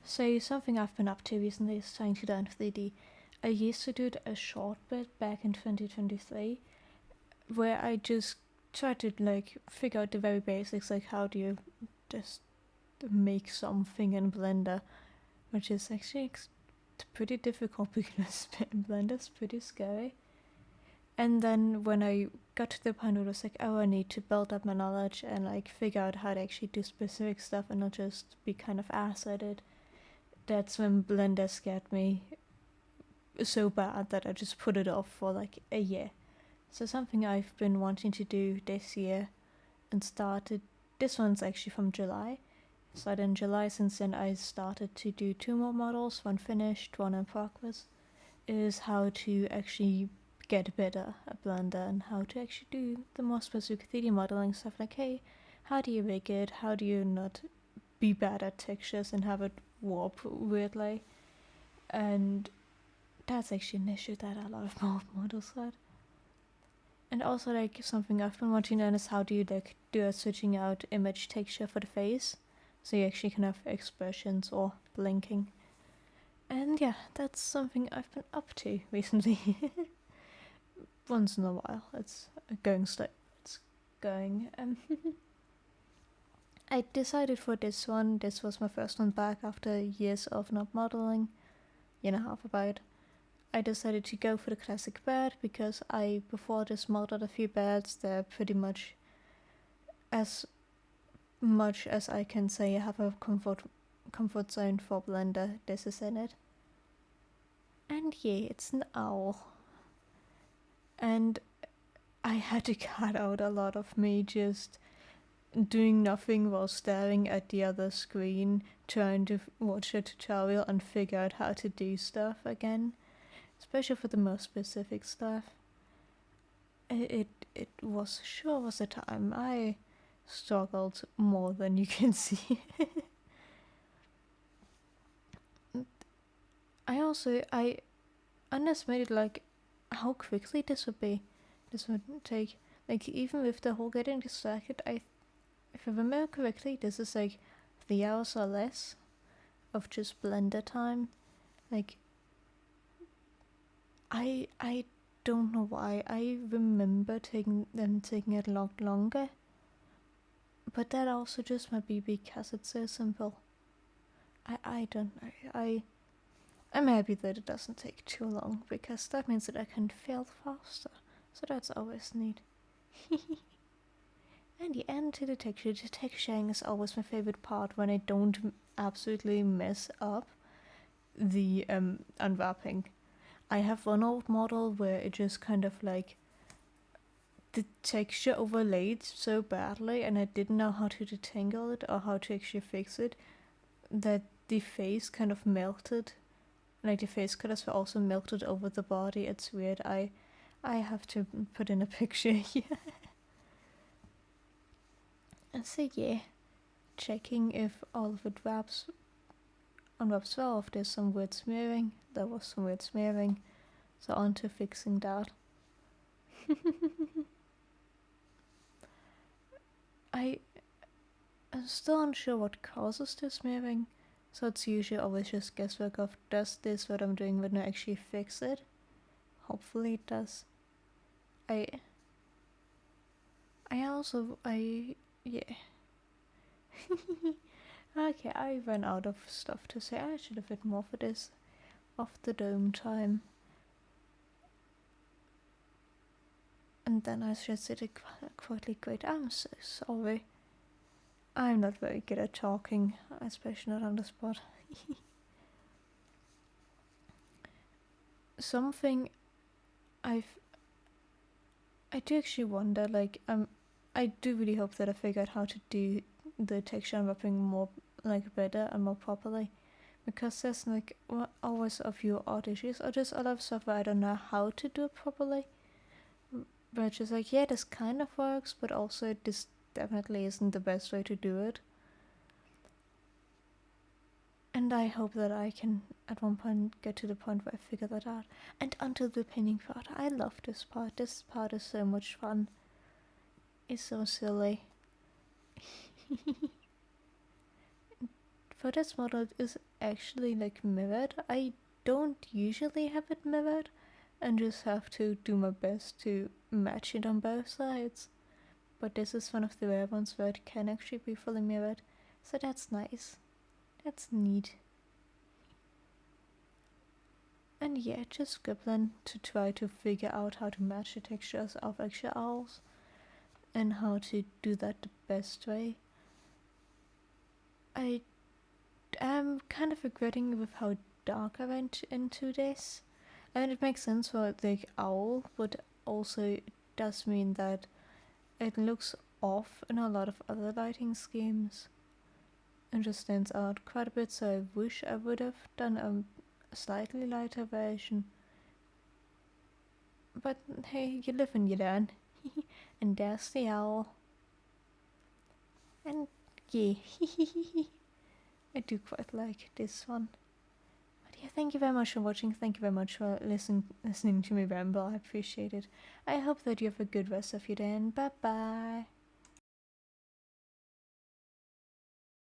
So something I've been up to recently is trying to learn 3D. I used to do it a short bit back in 2023, where I just tried to figure out the very basics, like how do you just make something in Blender, which is actually pretty difficult because Blender's pretty scary. And then when I got to the point where it was like, oh, I need to build up my knowledge and figure out how to actually do specific stuff and not just be kind of ass at it, that's when Blender scared me so bad that I just put it off for a year. So something I've been wanting to do this year and started, this one's actually from July. So in July, since then I started to do 2 more models, one finished, one in progress, is how to actually get better at Blender and how to actually do the more specific 3D modeling stuff, like, hey, how do you rig it, how do you not be bad at textures and have it warp weirdly, and that's actually an issue that a lot of models had. And also something I've been wanting to learn is how do you do a switching out image texture for the face, so you actually can have expressions or blinking. And yeah, that's something I've been up to recently. Once in a while, it's going slow. It's going. I decided for this one, this was my first one back after years of not modeling, year and a half about. I decided to go for the classic bed because I, before this, modeled a few beds. They're pretty much as I can say I have a comfort zone for Blender. This is in it. And yeah, it's an owl. And I had to cut out a lot of me just doing nothing while staring at the other screen, trying to watch a tutorial and figure out how to do stuff again, especially for the most specific stuff. It was a time. I struggled more than you can see. I underestimated how quickly this would take. Even with the whole getting distracted, if I remember correctly, this is 3 hours or less of just Blender time. I don't know why. I remember taking it a lot longer. But that also just might be because it's so simple. I don't know. I'm happy that it doesn't take too long, because that means that I can fail faster. So that's always neat. And the end to the texturing is always my favorite part, when I don't absolutely mess up the unwrapping. I have one old model where it just kind of the texture overlaid so badly, and I didn't know how to detangle it or how to actually fix it, that the face kind of melted. The face colors were also melted over the body. It's weird. I have to put in a picture here. And so yeah, checking if all of it unwraps well, if there's some weird smearing. There was some weird smearing, so on to fixing that. I'm still unsure what causes the smearing, so it's usually always just guesswork of, does this what I'm doing when I actually fix it? Hopefully it does. Yeah. Okay, I ran out of stuff to say. I should have had more for this off the dome time. And then I just did it quietly. Great. I'm so sorry. I'm not very good at talking, especially not on the spot. Something I do actually wonder, I do really hope that I figure out how to do the texture unwrapping more, better and more properly. Because there's always a few odd issues, or just a lot of stuff where I don't know how to do it properly. But just yeah, this kind of works, but also this definitely isn't the best way to do it. And I hope that I can at one point get to the point where I figure that out. And onto the painting part. I love this part. This part is so much fun. It's so silly. for this model it is actually like mirrored. I don't usually have it mirrored and just have to do my best to match it on both sides. But this is one of the rare ones where it can actually be fully mirrored, so that's nice. That's neat. And yeah, just scribbling to try to figure out how to match the textures of actual owls and how to do that the best way. I am kind of regretting with how dark I went into this. I mean, it makes sense for the owl, but also it does mean that it looks off in a lot of other lighting schemes and just stands out quite a bit, so I wish I would have done a slightly lighter version. But hey, you live and you learn. And there's the owl. And yeah, I do quite like this one. But yeah, thank you very much for watching. Thank you very much for listening to me ramble. I appreciate it. I hope that you have a good rest of your day, and bye bye.